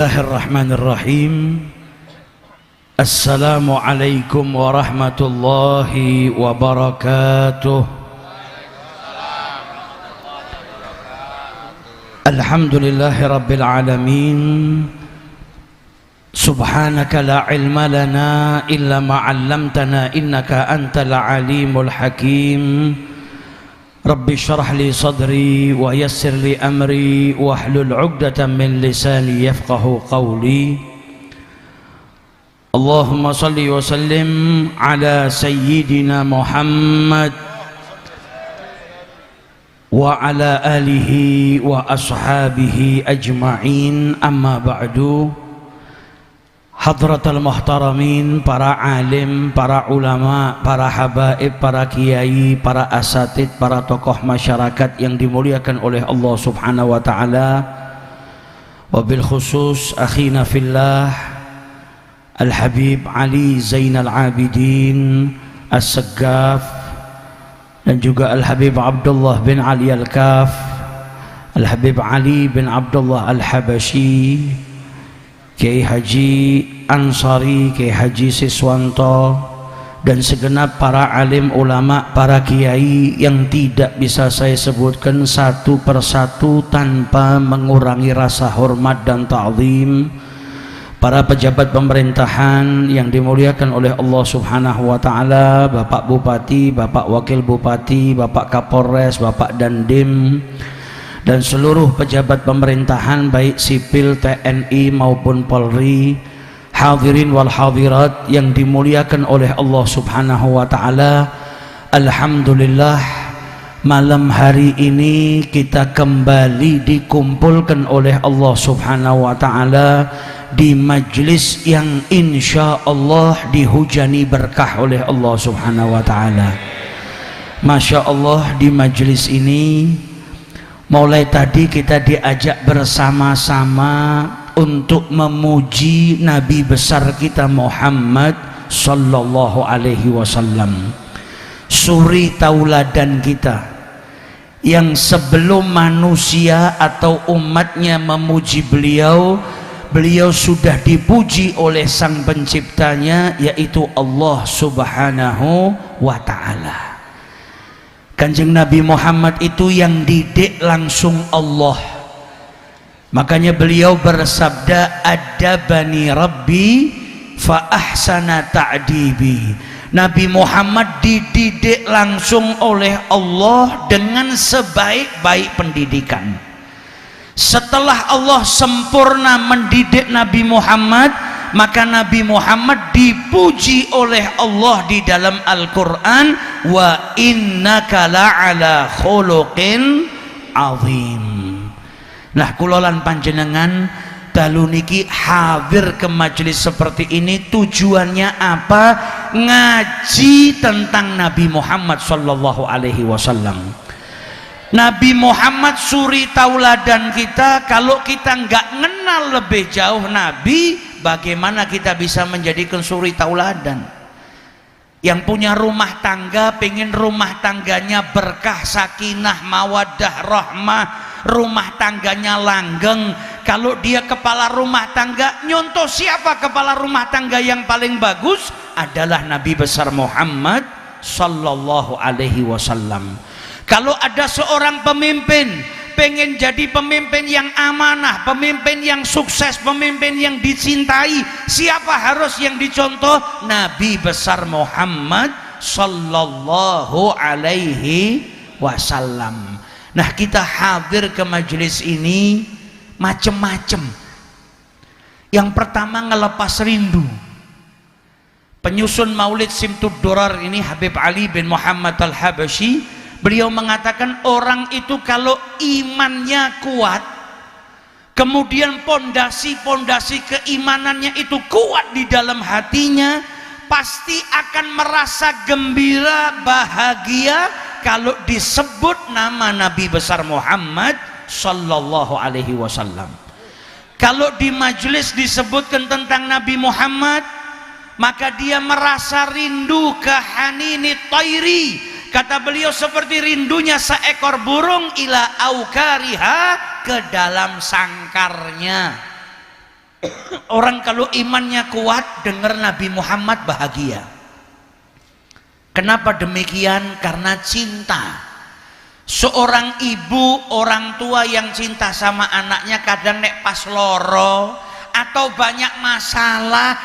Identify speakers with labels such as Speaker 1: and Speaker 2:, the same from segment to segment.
Speaker 1: Bismillahirrahmanirrahim. Assalamualaikum warahmatullahi wabarakatuh. Alhamdulillahi rabbil alamin. Subhanaka la ilma lana illa ma 'allamtana innaka antal alimul hakim. Rabbi syrah li sadri wa yassir li amri wahlul 'uqdatam min lisani yafqahu qawli. Allahumma salli wa sallim ala sayyidina Muhammad wa ala alihi wa ashabihi ajma'in, amma ba'du. Hadratul muhtaramin, para alim, para ulama, para habaib, para kiai, para asatid, para tokoh masyarakat yang dimuliakan oleh Allah subhanahu wa ta'ala, wabil khusus akhina fillah Al-Habib Ali Zainal Abidin As-Saggaf, dan juga Al-Habib Abdullah bin Ali Al-Kaf, Al-Habib Ali bin Abdullah Al-Habashi, Kiai Haji Ansari, Kiai Haji Siswanto, dan segenap para alim ulama, para kiai yang tidak bisa saya sebutkan satu persatu tanpa mengurangi rasa hormat dan ta'zim. Para pejabat pemerintahan yang dimuliakan oleh Allah subhanahu wa ta'ala, Bapak Bupati, Bapak Wakil Bupati, Bapak Kapolres, Bapak Dandim, dan seluruh pejabat pemerintahan baik sipil, TNI maupun Polri, hadirin wal hadirat yang dimuliakan oleh Allah subhanahu wa ta'ala. Alhamdulillah, malam hari ini kita kembali dikumpulkan oleh Allah subhanahu wa ta'ala di majlis yang insya Allah dihujani berkah oleh Allah subhanahu wa ta'ala. Masya Allah, di majlis ini mulai tadi kita diajak bersama-sama untuk memuji Nabi besar kita Muhammad sallallahu alaihi wasallam, suri tauladan kita yang sebelum manusia atau umatnya memuji beliau, beliau sudah dipuji oleh sang penciptanya, yaitu Allah subhanahu wa ta'ala. Kanjeng Nabi Muhammad itu yang didik langsung Allah. Makanya beliau bersabda, adabani rabbi fa ahsana ta'dibi. Nabi Muhammad dididik langsung oleh Allah dengan sebaik-baik pendidikan. Setelah Allah sempurna mendidik Nabi Muhammad, maka Nabi Muhammad dipuji oleh Allah di dalam Al-Quran, wa innaka la'ala khuluqin azim. Nah, kulolan panjenengan dalu niki hadir ke majelis seperti ini tujuannya apa? Ngaji tentang Nabi Muhammad sallallahu alaihi wasallam. Nabi Muhammad suri tauladan kita. Kalau kita nggak kenal lebih jauh Nabi, bagaimana kita bisa menjadikan suri tauladan? Yang punya rumah tangga pengen rumah tangganya berkah, sakinah, mawaddah, rahmah, rumah tangganya langgeng. Kalau dia kepala rumah tangga, nyontoh siapa kepala rumah tangga yang paling bagus? Adalah Nabi besar Muhammad sallallahu alaihi wasallam. Kalau ada seorang pemimpin pengen jadi pemimpin yang amanah, pemimpin yang sukses, pemimpin yang dicintai, siapa harus yang dicontoh? Nabi besar Muhammad sallallahu alaihi wasallam. Nah, kita hadir ke majelis ini macam-macam. Yang pertama, ngelepas rindu. Penyusun Maulid Simtud Durar ini Habib Ali bin Muhammad Al-Habashi, beliau mengatakan orang itu kalau imannya kuat, kemudian pondasi-pondasi keimanannya itu kuat di dalam hatinya, pasti akan merasa gembira, bahagia kalau disebut nama Nabi besar Muhammad sallallahu alaihi wasallam. Kalau di majelis disebutkan tentang Nabi Muhammad, maka dia merasa rindu ke hanini thairi, Kata beliau seperti rindunya seekor burung ila aukariha, ke dalam sangkarnya. Orang kalau imannya kuat dengar Nabi Muhammad bahagia. Kenapa demikian? Karena cinta. Seorang ibu, orang tua yang cinta sama anaknya kadang nek pas loro atau banyak masalah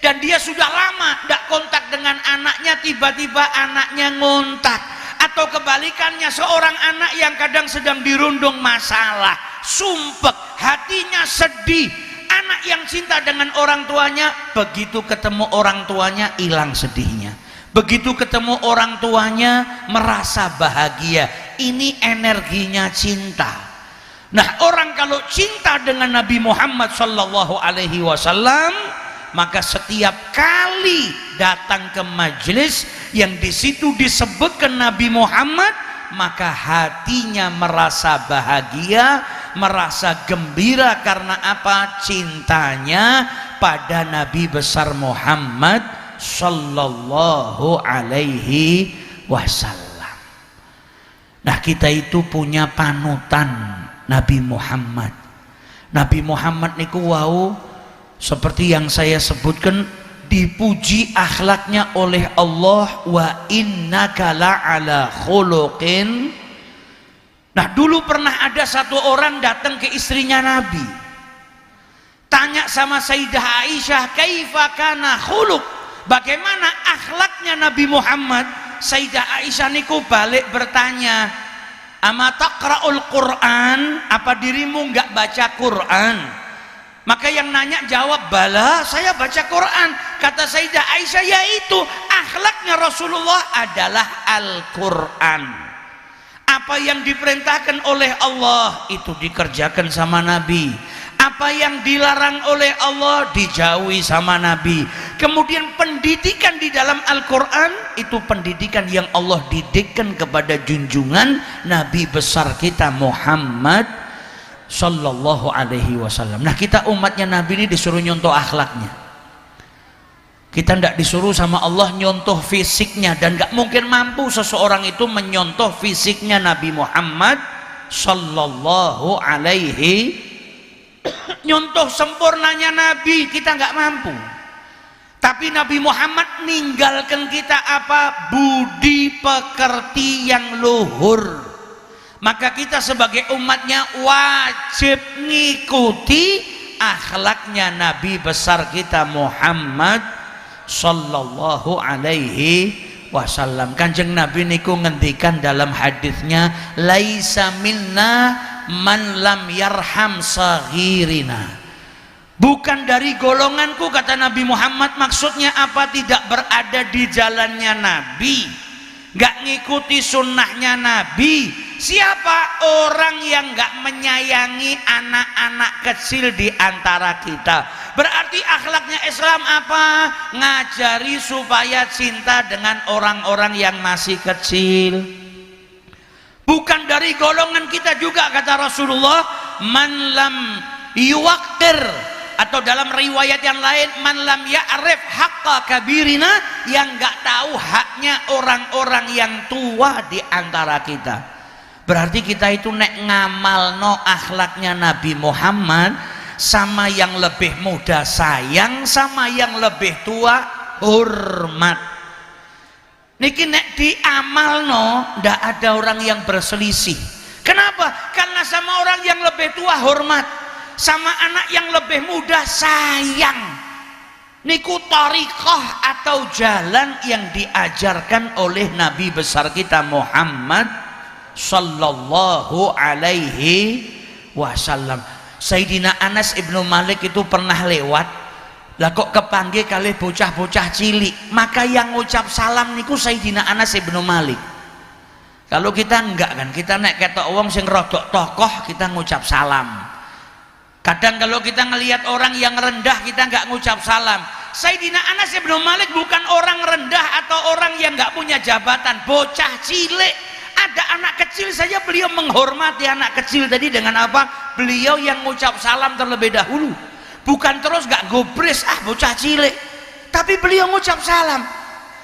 Speaker 1: dan dia sudah lama tidak kontak dengan anaknya, tiba-tiba anaknya ngontak. Atau kebalikannya, seorang anak yang kadang sedang dirundung masalah, sumpek, hatinya sedih. Anak yang cinta dengan orang tuanya, begitu ketemu orang tuanya hilang sedihnya. Begitu ketemu orang tuanya merasa bahagia. Ini energinya cinta. Nah, orang kalau cinta dengan Nabi Muhammad sallallahu alaihi wasallam, maka setiap kali datang ke majelis yang di situ disebutkan Nabi Muhammad, maka hatinya merasa bahagia, merasa gembira. Karena apa? Cintanya pada Nabi besar Muhammad sallallahu alaihi wasallam. Nah, kita itu punya panutan Nabi Muhammad. Nabi Muhammad niku wau seperti yang saya sebutkan, dipuji akhlaknya oleh Allah, wa innaka la'ala khuluqin. Nah, dulu pernah ada satu orang datang ke istrinya Nabi, tanya sama Sayyidah Aisyah, kaifa kana khuluq, bagaimana akhlaknya Nabi Muhammad. Sayyidah Aisyah niku balik bertanya, ama taqra'ul Qur'an, apa dirimu enggak baca Quran? Maka yang nanya jawab, bala, saya baca Quran. Kata Sayyidah Aisyah, yaitu akhlaknya Rasulullah adalah Al-Quran. Apa yang diperintahkan oleh Allah itu dikerjakan sama Nabi. Apa yang dilarang oleh Allah dijauhi sama Nabi. Kemudian pendidikan di dalam Al-Quran itu pendidikan yang Allah didikkan kepada junjungan Nabi besar kita Muhammad sallallahu alaihi wasallam. Nah, kita umatnya Nabi ini disuruh nyontoh akhlaknya. Kita tidak disuruh sama Allah nyontoh fisiknya, dan gak mungkin mampu seseorang itu menyontoh fisiknya Nabi Muhammad sallallahu alaihi. Nyontoh sempurnanya Nabi kita gak mampu. Tapi Nabi Muhammad ninggalkan kita apa? Budi pekerti yang luhur. Maka kita sebagai umatnya wajib ngikuti akhlaknya Nabi besar kita Muhammad sallallahu alaihi wasallam. Kanjeng Nabi niku ngendikan dalam hadisnya, laisa minna man lam yarham saghirina. Bukan dari golonganku, kata Nabi Muhammad. Maksudnya apa? Tidak berada di jalannya Nabi, gak ngikuti sunnahnya Nabi. Siapa? Orang yang gak menyayangi anak-anak kecil di antara kita. Berarti akhlaknya Islam apa? Ngajari supaya cinta dengan orang-orang yang masih kecil. Bukan dari golongan kita juga, kata Rasulullah, man lam yuwaqir, atau dalam riwayat yang lain, man lam ya'rif haqqa kabirina, yang gak tahu haknya orang-orang yang tua di antara kita. Berarti kita itu nek ngamalno akhlaknya Nabi Muhammad, sama yang lebih muda sayang, sama yang lebih tua hormat. Niki nek diamalno ndak ada orang yang berselisih. Kenapa? Karena sama orang yang lebih tua hormat, sama anak yang lebih muda sayang. Niku thariqah atau jalan yang diajarkan oleh Nabi besar kita Muhammad sallallahu alaihi wasallam. Sayyidina Anas ibnu Malik itu pernah lewat, lah kok kepanggil kali bocah-bocah cilik, maka yang ngucap salam niku Sayyidina Anas ibnu Malik. Kalau kita enggak kan, kita nek ketok wong sing rodok tokoh kita ngucap salam. Kadang kalau kita ngelihat orang yang rendah kita enggak ngucap salam. Sayyidina Anas ibnu Malik bukan orang rendah atau orang yang enggak punya jabatan, bocah cilik. Ada anak kecil saja beliau menghormati anak kecil tadi dengan apa? Beliau yang ngucap salam terlebih dahulu. Bukan terus gak gobres, bocah cilik. Tapi beliau ngucap salam.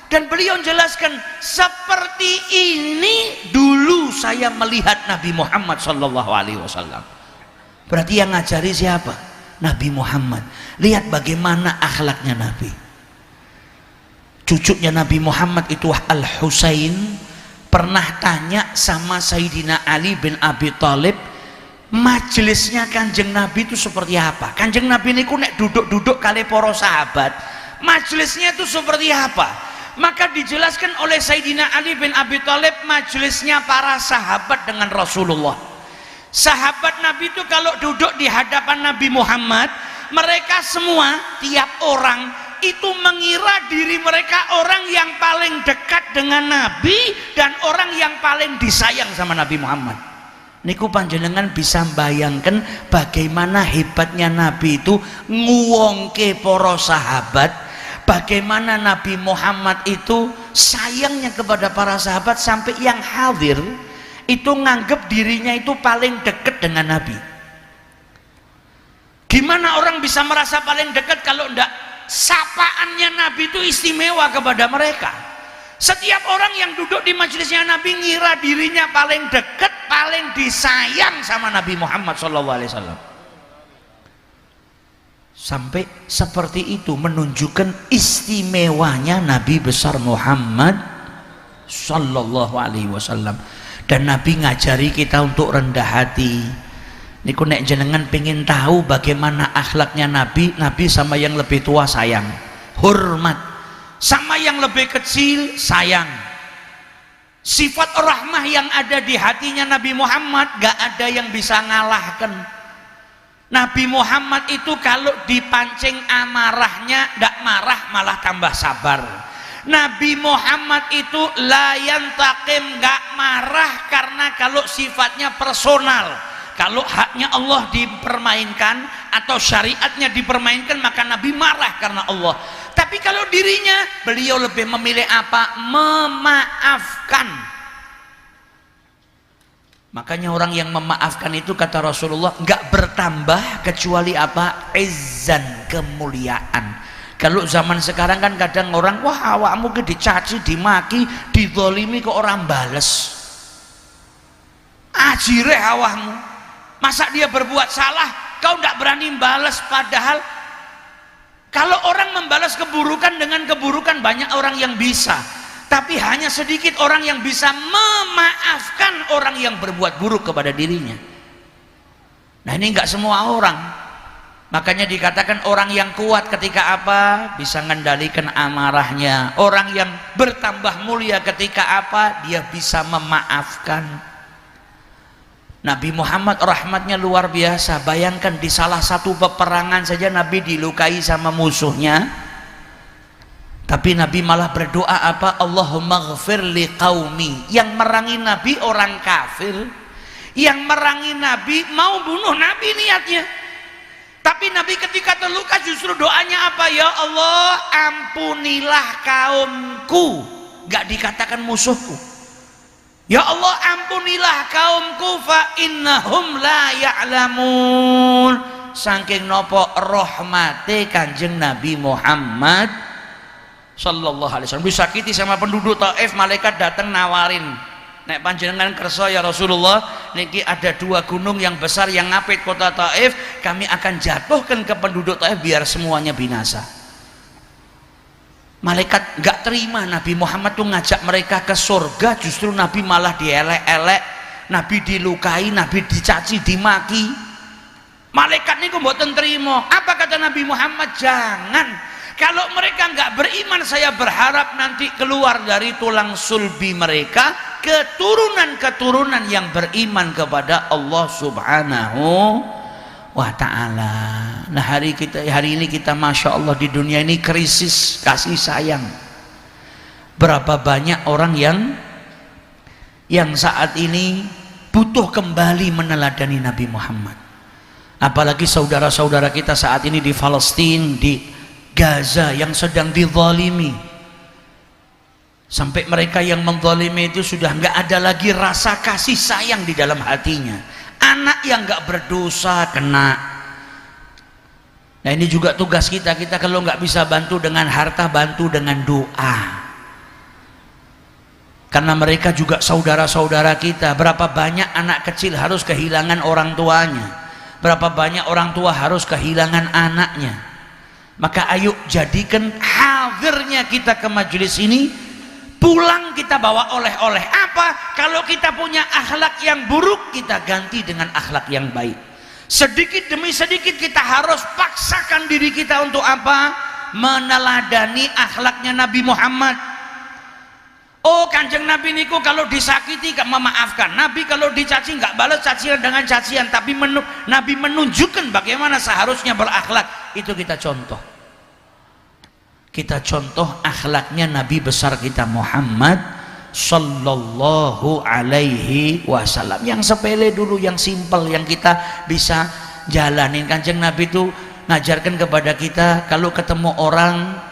Speaker 1: Dan beliau menjelaskan, seperti ini dulu saya melihat Nabi Muhammad sallallahu alaihi wasallam. Berarti yang ngajari siapa? Nabi Muhammad. Lihat bagaimana akhlaknya Nabi. Cucunya Nabi Muhammad itu Al-Husain pernah tanya sama Sayyidina Ali bin Abi Thalib, majelisnya Kanjeng Nabi itu seperti apa? Kanjeng Nabi niku nek duduk-duduk kali para sahabat, majelisnya itu seperti apa? Maka dijelaskan oleh Sayyidina Ali bin Abi Thalib, majelisnya para sahabat dengan Rasulullah. Sahabat Nabi itu kalau duduk di hadapan Nabi Muhammad, mereka semua, tiap orang itu mengira diri mereka orang yang paling dekat dengan Nabi dan orang yang paling disayang sama Nabi Muhammad. Niku panjenengan bisa bayangkan bagaimana hebatnya Nabi itu nguwongke para sahabat, bagaimana Nabi Muhammad itu sayangnya kepada para sahabat sampai yang hadir itu nganggep dirinya itu paling dekat dengan Nabi. Gimana orang bisa merasa paling dekat kalau ndak sapaannya Nabi itu istimewa kepada mereka. Setiap orang yang duduk di majelisnya Nabi ngira dirinya paling dekat, paling disayang sama Nabi Muhammad SAW. Sampai seperti itu menunjukkan istimewanya Nabi besar Muhammad SAW. Dan Nabi ngajari kita untuk rendah hati. Niku nek jenengan pengen tahu bagaimana akhlaknya Nabi, Nabi sama yang lebih tua sayang, hormat, sama yang lebih kecil sayang. Sifat rahmah yang ada di hatinya Nabi Muhammad gak ada yang bisa ngalahkan. Nabi Muhammad itu kalau dipancing amarahnya gak marah, malah tambah sabar. Nabi Muhammad itu la yantaqim, gak marah karena kalau sifatnya personal. Kalau haknya Allah dipermainkan atau syariatnya dipermainkan, maka Nabi marah karena Allah. Tapi kalau dirinya, beliau lebih memilih apa? Memaafkan. Makanya orang yang memaafkan itu kata Rasulullah nggak bertambah kecuali apa? Izzan, kemuliaan. Kalau zaman sekarang kan kadang orang, wah awakmu ke dicaci, dimaki, dizalimi kok orang bales. Ajire awakmu. Masa dia berbuat salah kau tidak berani balas, padahal kalau orang membalas keburukan dengan keburukan banyak orang yang bisa, tapi hanya sedikit orang yang bisa memaafkan orang yang berbuat buruk kepada dirinya. Nah ini enggak semua orang. Makanya dikatakan orang yang kuat ketika apa? Bisa mengendalikan amarahnya. Orang yang bertambah mulia ketika apa? Dia bisa memaafkan. Nabi Muhammad rahmatnya luar biasa. Bayangkan di salah satu peperangan saja Nabi dilukai sama musuhnya, tapi Nabi malah berdoa apa? Allahumma ghfir li qaumi. Yang merangi Nabi orang kafir, yang merangi Nabi mau bunuh Nabi niatnya, tapi Nabi ketika terluka justru doanya apa? Ya Allah ampunilah kaumku, gak dikatakan musuhku. Ya Allah ampunilah kaumku fa innahum la ya'lamun. Saking nopo rahmate Kanjeng Nabi Muhammad sallallahu alaihi wasallam. Disakiti sama penduduk Taif, malaikat datang nawarin, nek panjenengan kersa ya Rasulullah, niki ada 2 gunung yang besar yang ngapit kota Taif, kami akan jatuhkan ke penduduk Taif biar semuanya binasa. Malaikat nggak terima Nabi Muhammad tuh ngajak mereka ke surga, justru Nabi malah dielek-elek, Nabi dilukai, Nabi dicaci, dimaki. Malaikat ini kok mboten terima. Apa kata Nabi Muhammad? Jangan. Kalau mereka nggak beriman, saya berharap nanti keluar dari tulang sulbi mereka keturunan-keturunan yang beriman kepada Allah Subhanahu wa ta'ala. Nah hari ini kita Masya Allah di dunia ini krisis kasih sayang. Berapa banyak orang yang saat ini butuh kembali meneladani Nabi Muhammad. Apalagi saudara-saudara kita saat ini di Palestina, di Gaza yang sedang dizalimi. Sampai mereka yang menzalimi itu sudah nggak ada lagi rasa kasih sayang di dalam hatinya. Anak yang nggak berdosa kena. Nah ini juga tugas kita kalau nggak bisa bantu dengan harta, bantu dengan doa. Karena mereka juga saudara-saudara kita. Berapa banyak anak kecil harus kehilangan orang tuanya, Berapa banyak orang tua harus kehilangan anaknya. Maka ayo jadikan hadirnya kita ke majelis ini, pulang kita bawa oleh-oleh apa? Kalau kita punya akhlak yang buruk, kita ganti dengan akhlak yang baik. Sedikit demi sedikit kita harus paksakan diri kita untuk apa? Meneladani akhlaknya Nabi Muhammad. Oh, Kanjeng Nabi niku kalau disakiti gak memaafkan. Nabi kalau dicaci gak balas cacian dengan cacian, tapi Nabi menunjukkan bagaimana seharusnya berakhlak. Itu kita contoh. Kita contoh akhlaknya Nabi besar kita Muhammad sallallahu alaihi wasallam. Yang sepele dulu, yang simpel, yang kita bisa jalanin. Kanjeng Nabi itu ngajarkan kepada kita kalau ketemu orang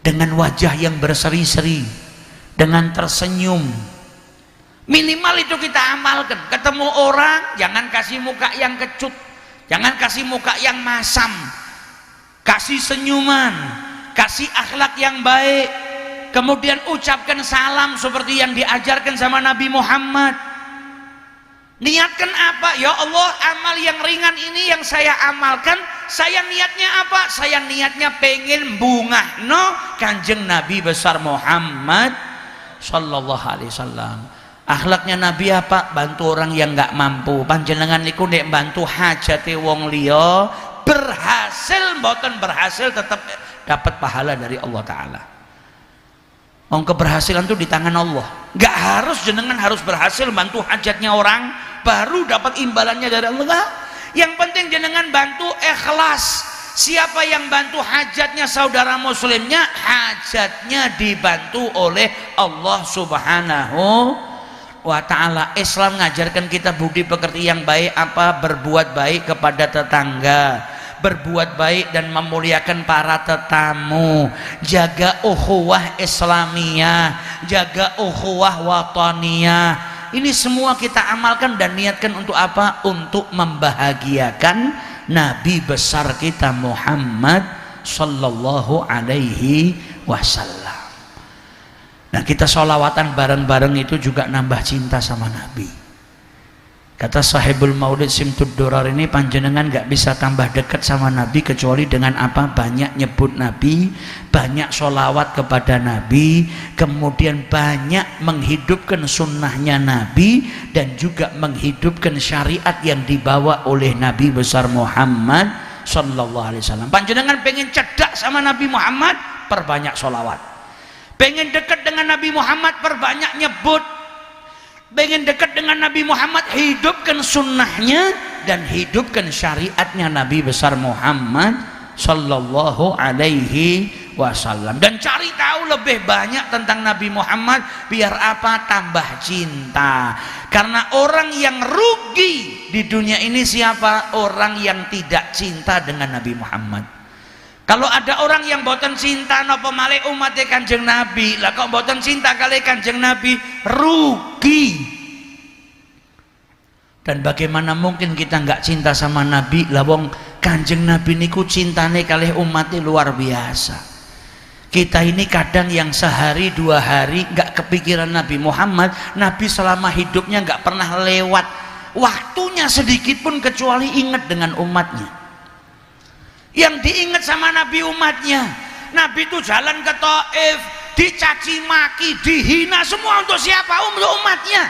Speaker 1: dengan wajah yang berseri-seri, dengan tersenyum, minimal itu kita amalkan. Ketemu orang jangan kasih muka yang kecut, jangan kasih muka yang masam, kasih senyuman, kasih akhlak yang baik, kemudian ucapkan salam seperti yang diajarkan sama Nabi Muhammad. Niatkan apa? Ya Allah, amal yang ringan ini yang saya amalkan, saya niatnya apa? Saya niatnya pengen bungah no Kanjeng Nabi besar Muhammad sallallahu alaihi wasallam. Akhlaknya Nabi apa? Bantu orang yang nggak mampu. Panjenengan niku nek bantu hajate wong liya, berhasil mboten berhasil tetap dapat pahala dari Allah Ta'ala. Keberhasilan itu di tangan Allah. Nggak harus jenengan harus berhasil bantu hajatnya orang baru dapat imbalannya dari Allah. Yang penting jenengan bantu ikhlas. Siapa yang bantu hajatnya saudara muslimnya, hajatnya dibantu oleh Allah Subhanahu wa ta'ala. Islam mengajarkan kita budi pekerti yang baik apa? Berbuat baik kepada tetangga, berbuat baik dan memuliakan para tetamu, jaga ukhuwah Islamiyah, jaga ukhuwah wataniyah. Ini semua kita amalkan dan niatkan untuk apa? Untuk membahagiakan Nabi besar kita Muhammad sallallahu alaihi wasallam. Nah, kita sholawatan bareng-bareng itu juga nambah cinta sama Nabi. Kata sahibul maulid Simtud Durar ini, panjenengan gak bisa tambah dekat sama Nabi kecuali dengan apa? Banyak nyebut Nabi, banyak sholawat kepada Nabi, kemudian banyak menghidupkan sunnahnya Nabi, dan juga menghidupkan syariat yang dibawa oleh Nabi besar Muhammad sallallahu alaihi wasallam. Panjenengan pengen cedak sama Nabi Muhammad, perbanyak sholawat. Pengen dekat dengan Nabi Muhammad, perbanyak nyebut. Pengen dekat dengan Nabi Muhammad, hidupkan sunnahnya dan hidupkan syariatnya Nabi besar Muhammad sallallahu alaihi wasallam. Dan cari tahu lebih banyak tentang Nabi Muhammad, biar apa? Tambah cinta. Karena orang yang rugi di dunia ini siapa? Orang yang tidak cinta dengan Nabi Muhammad. Kalau ada orang yang boten cinta napa malih umatnya Kanjeng Nabi, lah kok boten cinta kali Kanjeng Nabi, rugi. Dan bagaimana mungkin kita nggak cinta sama Nabi? Lah wong Kanjeng Nabi niku cintane kali umatnya luar biasa. Kita ini kadang yang sehari dua hari nggak kepikiran Nabi Muhammad. Nabi selama hidupnya nggak pernah lewat waktunya sedikit pun kecuali ingat dengan umatnya. Yang diingat sama Nabi umatnya. Nabi itu jalan ke Taif, dicaci maki, dihina, semua untuk siapa? Untuk umatnya.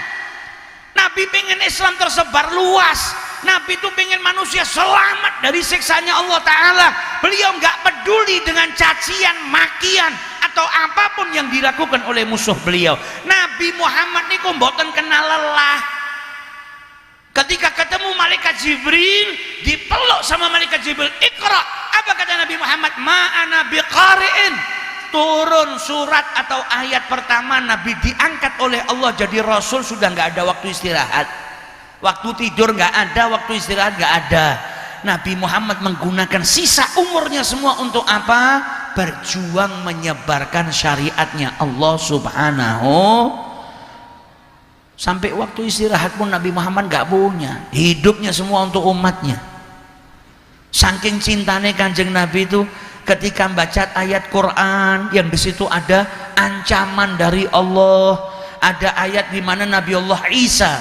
Speaker 1: Nabi pengen Islam tersebar luas. Nabi itu pengen manusia selamat dari siksanya Allah Ta'ala. Beliau nggak peduli dengan cacian, makian, atau apapun yang dilakukan oleh musuh beliau. Nabi Muhammad ini kok mboten kenal lelah. Ketika ketemu malaikat Jibril, dipeluk sama malaikat Jibril, Iqra. Apa kata Nabi Muhammad? Ma'ana biqari'in. Turun surat atau ayat pertama, Nabi diangkat oleh Allah jadi Rasul, sudah nggak ada waktu istirahat. Waktu tidur nggak ada, waktu istirahat nggak ada. Nabi Muhammad menggunakan sisa umurnya semua untuk apa? Berjuang menyebarkan syariatnya Allah Subhanahu. Sampai waktu istirahat pun Nabi Muhammad gak punya. Hidupnya semua untuk umatnya. Saking cintanya Kanjeng Nabi itu, ketika membaca ayat Quran yang disitu ada ancaman dari Allah, ada ayat di mana Nabi Allah Isa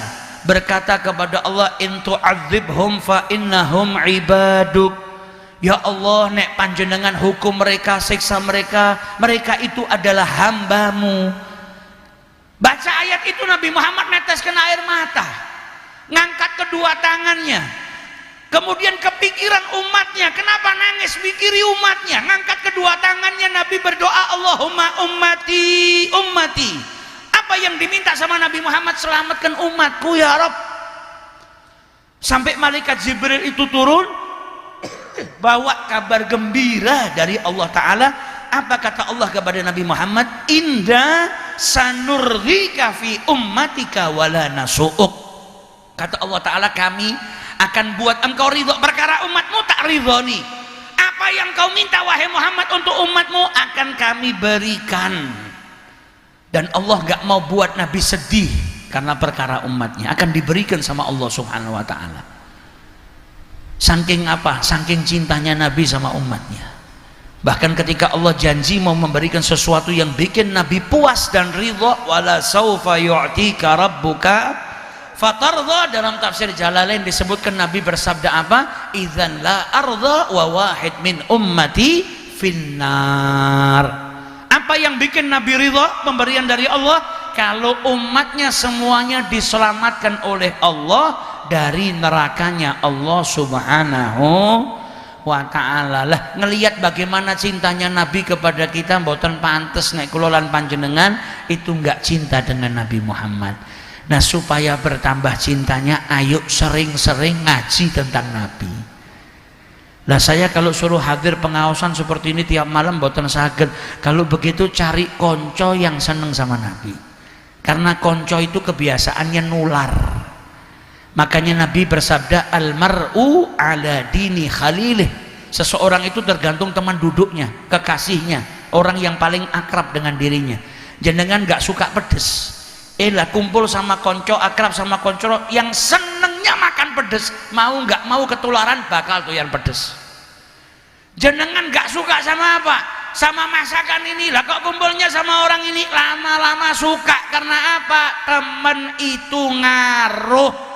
Speaker 1: berkata kepada Allah, in tu'adzibhum fa innahum ibaduk. Ya Allah, nek panjenengan hukum mereka, siksa mereka, mereka itu adalah hambamu. Baca ayat itu Nabi Muhammad neteskan air mata, ngangkat kedua tangannya, kemudian kepikiran umatnya. Kenapa nangis? Mikiri umatnya. Ngangkat kedua tangannya, Nabi berdoa, Allahumma ummati ummati. Apa yang diminta sama Nabi Muhammad? Selamatkan umatku ya Rabb. Sampai malaikat Jibril itu turun bawa kabar gembira dari Allah Ta'ala. Apa kata Allah kepada Nabi Muhammad? Inda sanurrika fi ummatika wala nasu'uk. Kata Allah Ta'ala, kami akan buat engkau ridho perkara umatmu tak ridhoni. Apa yang kau minta wahai Muhammad untuk umatmu akan kami berikan. Dan Allah gak mau buat Nabi sedih karena perkara umatnya, akan diberikan sama Allah Subhanahu wa Ta'ala. Saking apa? Saking cintanya Nabi sama umatnya. Bahkan ketika Allah janji mau memberikan sesuatu yang bikin Nabi puas dan ridho, wala saufa yu'tika rabbuka fatardha. Dalam tafsir Jalalain disebutkan Nabi bersabda apa? Idzan la ardha wa wahid min ummati finnar. Apa yang bikin Nabi ridho? Pemberian dari Allah. Kalau umatnya semuanya diselamatkan oleh Allah dari nerakanya Allah Subhanahu wa Ta'ala. Lah ngelihat bagaimana cintanya Nabi kepada kita, mboten pantes nek kula lan panjenengan itu enggak cinta dengan Nabi Muhammad. Nah, supaya bertambah cintanya, ayo sering-sering ngaji tentang Nabi. Lah saya kalau suruh hadir pengawasan seperti ini tiap malam mboten saged. Kalau begitu cari konco yang seneng sama Nabi. Karena konco itu kebiasaannya nular. Makanya Nabi bersabda, almar'u ala dini khalilih. Seseorang itu tergantung teman duduknya, kekasihnya, orang yang paling akrab dengan dirinya. Jenengan gak suka pedes, lah kumpul sama konco, akrab sama konco yang senengnya makan pedes, mau gak mau ketularan bakal tuh yang pedes. Jenengan gak suka sama apa? Sama masakan ini, lah kok kumpulnya sama orang ini, lama-lama suka. Karena apa? Temen itu ngaruh.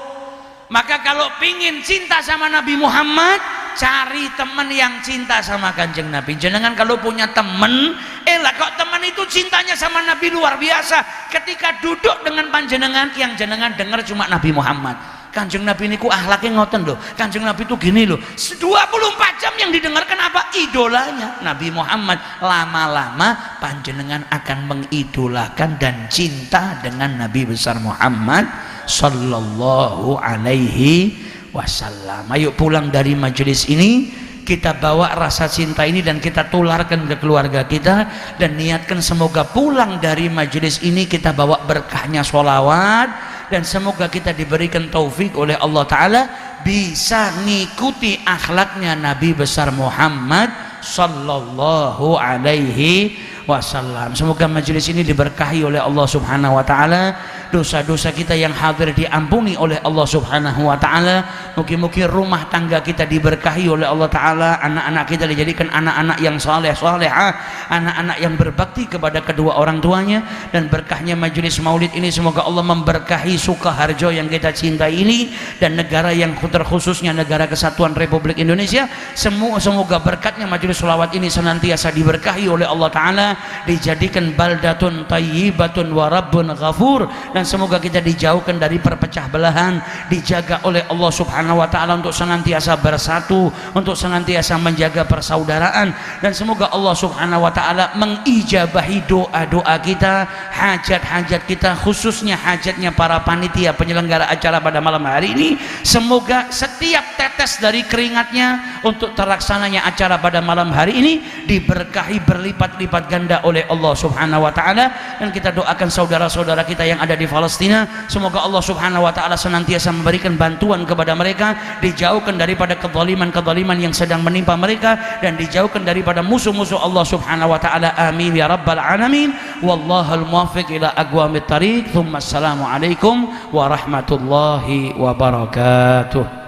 Speaker 1: Maka kalau pingin cinta sama Nabi Muhammad, cari teman yang cinta sama Kanjeng Nabi. Jangan kalau punya teman, lah kok teman itu cintanya sama Nabi luar biasa. Ketika duduk dengan panjenengan, yang jenengan dengar cuma Nabi Muhammad. Kanjeng Nabi niku akhlaknya ngoten loh. Kanjeng Nabi itu gini loh. 24 jam yang didengarkan apa? Idolanya Nabi Muhammad. Lama-lama panjenengan akan mengidolakan dan cinta dengan Nabi besar Muhammad sallallahu alaihi wasallam. Ayo pulang dari majelis ini, kita bawa rasa cinta ini dan kita tularkan ke keluarga kita, dan niatkan semoga pulang dari majelis ini kita bawa berkahnya sholawat, dan semoga kita diberikan taufik oleh Allah Ta'ala bisa ngikuti akhlaknya Nabi besar Muhammad sallallahu alaihi wasallam. Semoga majelis ini diberkahi oleh Allah Subhanahu wa Ta'ala, dosa-dosa kita yang hadir diampuni oleh Allah Subhanahu wa Ta'ala. Mungkin-mungkin rumah tangga kita diberkahi oleh Allah Ta'ala, anak-anak kita dijadikan anak-anak yang saleh-salehah, anak-anak yang berbakti kepada kedua orang tuanya. Dan berkahnya majelis maulid ini semoga Allah memberkahi Sukoharjo yang kita cintai ini, dan negara yang terkhususnya negara Kesatuan Republik Indonesia. Semoga berkatnya majelis sholawat ini senantiasa diberkahi oleh Allah Ta'ala, dijadikan baldatun tayyibatun wa rabbun ghafur, dan semoga kita dijauhkan dari perpecah belahan, dijaga oleh Allah Subhanahu wa Ta'ala untuk senantiasa bersatu, untuk senantiasa menjaga persaudaraan. Dan semoga Allah Subhanahu wa Ta'ala mengijabahi doa-doa kita, hajat-hajat kita, khususnya hajatnya para panitia penyelenggara acara pada malam hari ini. Semoga setiap tetes dari keringatnya untuk terlaksananya acara pada malam hari ini diberkahi berlipat-lipat ganda oleh Allah Subhanahu wa Ta'ala. Dan kita doakan saudara-saudara kita yang ada di Palestina, semoga Allah Subhanahu wa Ta'ala senantiasa memberikan bantuan kepada mereka, dijauhkan daripada kezaliman-kezaliman yang sedang menimpa mereka, dan dijauhkan daripada musuh-musuh Allah Subhanahu wa Ta'ala. Amin ya rabbal alamin. Wallahul muwaffiq ila aqwamit thariq. Tsumma assalamu alaikum warahmatullahi wabarakatuh.